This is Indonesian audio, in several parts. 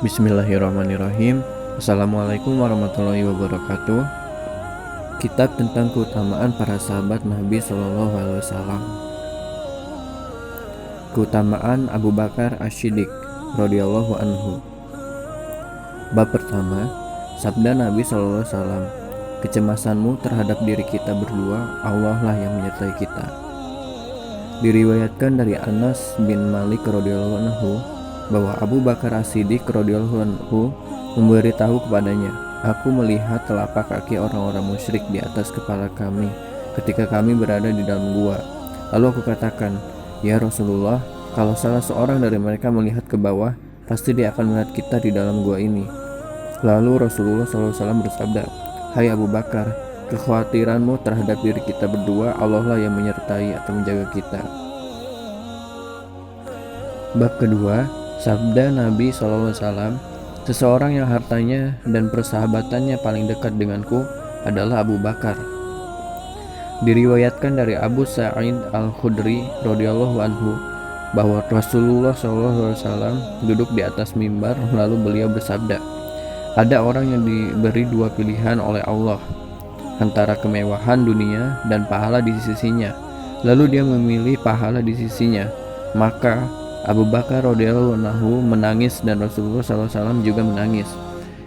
Bismillahirrahmanirrahim. Assalamualaikum warahmatullahi wabarakatuh. Kitab tentang keutamaan para sahabat Nabi Shallallahu Alaihi Wasallam. Keutamaan Abu Bakar As-Siddiq radhiyallahu anhu. Bab pertama, sabda Nabi Shallallahu Alaihi Wasallam, kecemasanmu terhadap diri kita berdua, Allah lah yang menyertai kita. Diriwayatkan dari Anas bin Malik radhiyallahu anhu bahwa Abu Bakar As-Siddiq radhiyallahu anhu memberitahu kepadanya, aku melihat telapak kaki orang-orang musyrik di atas kepala kami ketika kami berada di dalam gua. Lalu aku katakan, ya Rasulullah, kalau salah seorang dari mereka melihat ke bawah, pasti dia akan melihat kita di dalam gua ini. Lalu Rasulullah SAW bersabda, hai Abu Bakar, kekhawatiranmu terhadap diri kita berdua, Allah lah yang menyertai atau menjaga kita. Bab kedua, sabda Nabi SAW, seseorang yang hartanya dan persahabatannya paling dekat denganku adalah Abu Bakar. Diriwayatkan dari Abu Sa'id Al-Khudri radhiyallahu anhu bahwa Rasulullah SAW duduk di atas mimbar, lalu beliau bersabda, ada orang yang diberi dua pilihan oleh Allah antara kemewahan dunia dan pahala di sisinya, lalu dia memilih pahala di sisinya. Maka Abu Bakar radhiyallahu anhu menangis dan Rasulullah SAW juga menangis.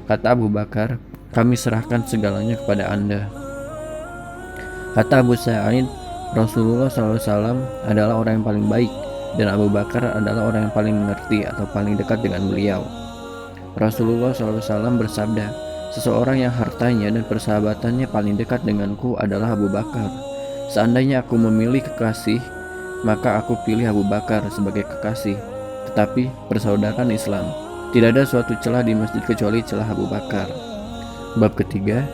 Kata Abu Bakar, kami serahkan segalanya kepada Anda. Kata Abu Sa'id, Rasulullah SAW adalah orang yang paling baik dan Abu Bakar adalah orang yang paling mengerti atau paling dekat dengan beliau. Rasulullah SAW bersabda, seseorang yang hartanya dan persahabatannya paling dekat denganku adalah Abu Bakar. Seandainya aku memilih kekasih, maka aku pilih Abu Bakar sebagai kekasih. Tetapi persaudaraan Islam, tidak ada suatu celah di masjid kecuali celah Abu Bakar. Bab ketiga,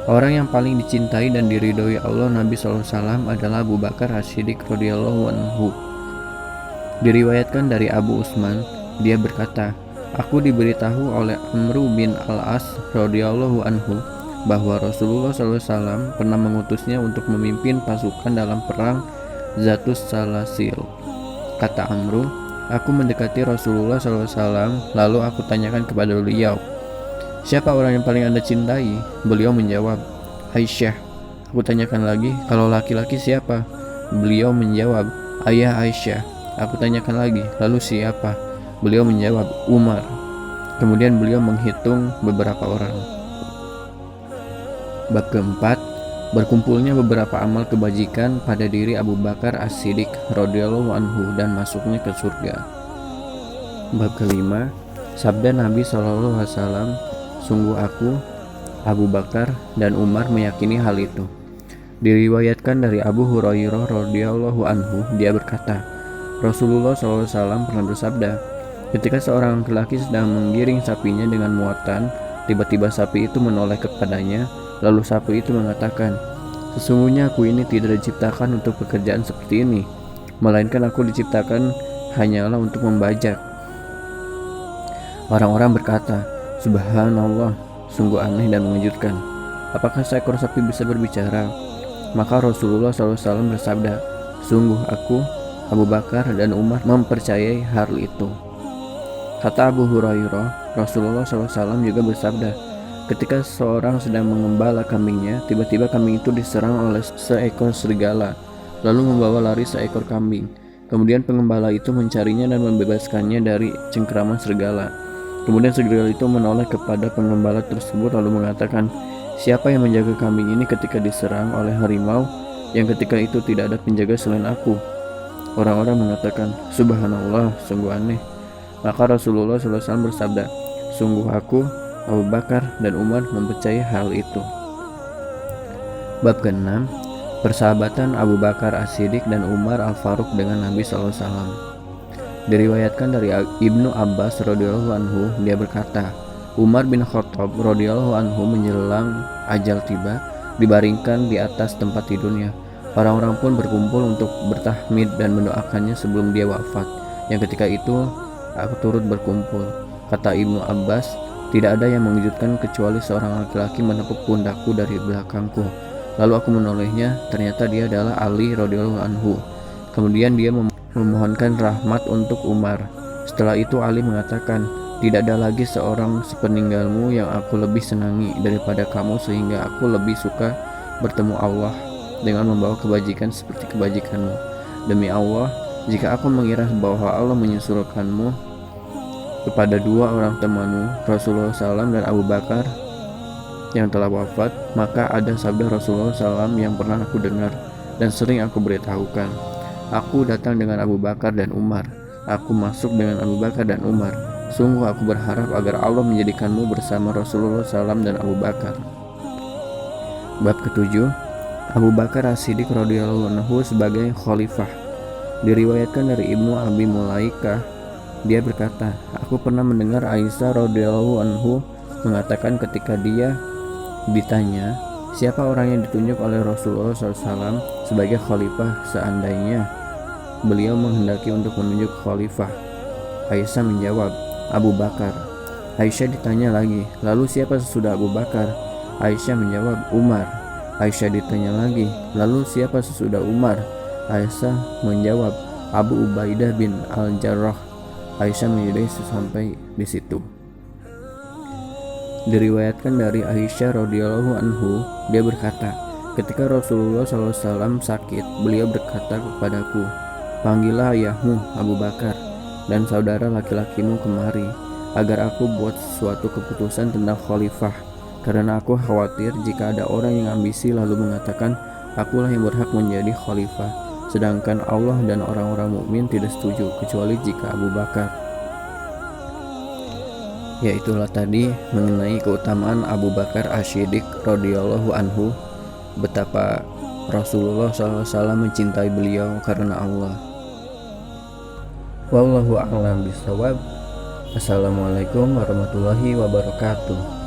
orang yang paling dicintai dan diridhoi Allah Nabi SAW adalah Abu Bakar As-Siddiq radhiyallahu anhu. Diriwayatkan dari Abu Utsman, dia berkata, aku diberitahu oleh Amru bin Al-As radhiyallahu anhu bahwa Rasulullah SAW pernah mengutusnya untuk memimpin pasukan dalam perang Zatus Salasil. Kata Amru, aku mendekati Rasulullah SAW, lalu aku tanyakan kepada beliau, siapa orang yang paling Anda cintai? Beliau menjawab, Aisyah. Aku tanyakan lagi, kalau laki-laki siapa? Beliau menjawab, ayah Aisyah. Aku tanyakan lagi, lalu siapa? Beliau menjawab, Umar. Kemudian beliau menghitung beberapa orang. Bab keempat, berkumpulnya beberapa amal kebajikan pada diri Abu Bakar As-Siddiq radhiyallahu anhu dan masuknya ke surga. Bab kelima, sabda Nabi SAW, sungguh aku, Abu Bakar dan Umar meyakini hal itu. Diriwayatkan dari Abu Hurairah radhiyallahu anhu, dia berkata, Rasulullah SAW pernah bersabda, ketika seorang laki-laki sedang menggiring sapinya dengan muatan, tiba-tiba sapi itu menoleh kepadanya. Lalu sapi itu mengatakan, sesungguhnya aku ini tidak diciptakan untuk pekerjaan seperti ini, melainkan aku diciptakan hanyalah untuk membajak. Orang-orang berkata, subhanallah, sungguh aneh dan mengejutkan. Apakah seekor sapi bisa berbicara? Maka Rasulullah SAW bersabda, sungguh aku, Abu Bakar dan Umar mempercayai hal itu. Kata Abu Hurairah, Rasulullah SAW juga bersabda, ketika seorang sedang mengembala kambingnya, tiba-tiba kambing itu diserang oleh seekor serigala, lalu membawa lari seekor kambing. Kemudian pengembala itu mencarinya dan membebaskannya dari cengkeraman serigala. Kemudian serigala itu menoleh kepada pengembala tersebut lalu mengatakan, siapa yang menjaga kambing ini ketika diserang oleh harimau yang ketika itu tidak ada penjaga selain aku? Orang-orang mengatakan, subhanallah, sungguh aneh. Maka Rasulullah SAW bersabda, sungguh aku, Abu Bakar dan Umar mempercayai hal itu. Bab ke-6, persahabatan Abu Bakar As-Siddiq dan Umar Al-Faruq dengan Nabi SAW. Diriwayatkan dari Ibnu Abbas radhiyallahu anhu, dia berkata, Umar bin Khattab radhiyallahu anhu menjelang ajal tiba, dibaringkan di atas tempat tidurnya. Orang-orang pun berkumpul untuk bertahmid dan mendoakannya sebelum dia wafat. Yang ketika itu aku turut berkumpul. Kata Ibnu Abbas, tidak ada yang mengejutkan kecuali seorang laki-laki menepuk pundakku dari belakangku. Lalu aku menolehnya, ternyata dia adalah Ali radhiyallahu anhu. Kemudian dia memohonkan rahmat untuk Umar. Setelah itu Ali mengatakan, Tidak ada lagi seorang sepeninggalmu yang aku lebih senangi daripada kamu, sehingga aku lebih suka bertemu Allah dengan membawa kebajikan seperti kebajikanmu. Demi Allah, jika aku mengira bahwa Allah menyusulkanmu kepada dua orang temanmu, Rasulullah SAW dan Abu Bakar yang telah wafat, maka ada sabda Rasulullah SAW yang pernah aku dengar dan sering aku beritahukan. Aku datang dengan Abu Bakar dan Umar. Aku masuk dengan Abu Bakar dan Umar. Sungguh aku berharap agar Allah menjadikanmu bersama Rasulullah SAW dan Abu Bakar. Bab ketujuh, Abu Bakar As-Siddiq radhiyallahu anhu sebagai khalifah. Diriwayatkan dari Ibnu Abi Mulaikah, dia berkata, aku pernah mendengar Aisyah radhiyallahu anhu mengatakan ketika dia ditanya siapa orang yang ditunjuk oleh Rasulullah SAW sebagai khalifah seandainya beliau menghendaki untuk menunjuk khalifah. Aisyah menjawab, Abu Bakar. Aisyah ditanya lagi, lalu siapa sesudah Abu Bakar? Aisyah menjawab, Umar. Aisyah ditanya lagi, lalu siapa sesudah Umar? Aisyah menjawab, Abu Ubaidah bin Al-Jarrah. Aisyah menyudahi sampai di situ. Diriwayatkan dari Aisyah radhiyallahu anhu, dia berkata, ketika Rasulullah SAW sakit, beliau berkata kepadaku, panggillah ayahmu Abu Bakar dan saudara laki-lakimu kemari, agar aku buat suatu keputusan tentang khalifah, karena aku khawatir jika ada orang yang ambisi lalu mengatakan, akulah yang berhak menjadi khalifah, sedangkan Allah dan orang-orang mukmin tidak setuju, kecuali jika Abu Bakar. Yaitulah tadi mengenai keutamaan Abu Bakar As-Siddiq radhiyallahu anhu, betapa Rasulullah SAW mencintai beliau karena Allah. Wallahu a'lam bishawab. Assalamualaikum warahmatullahi wabarakatuh.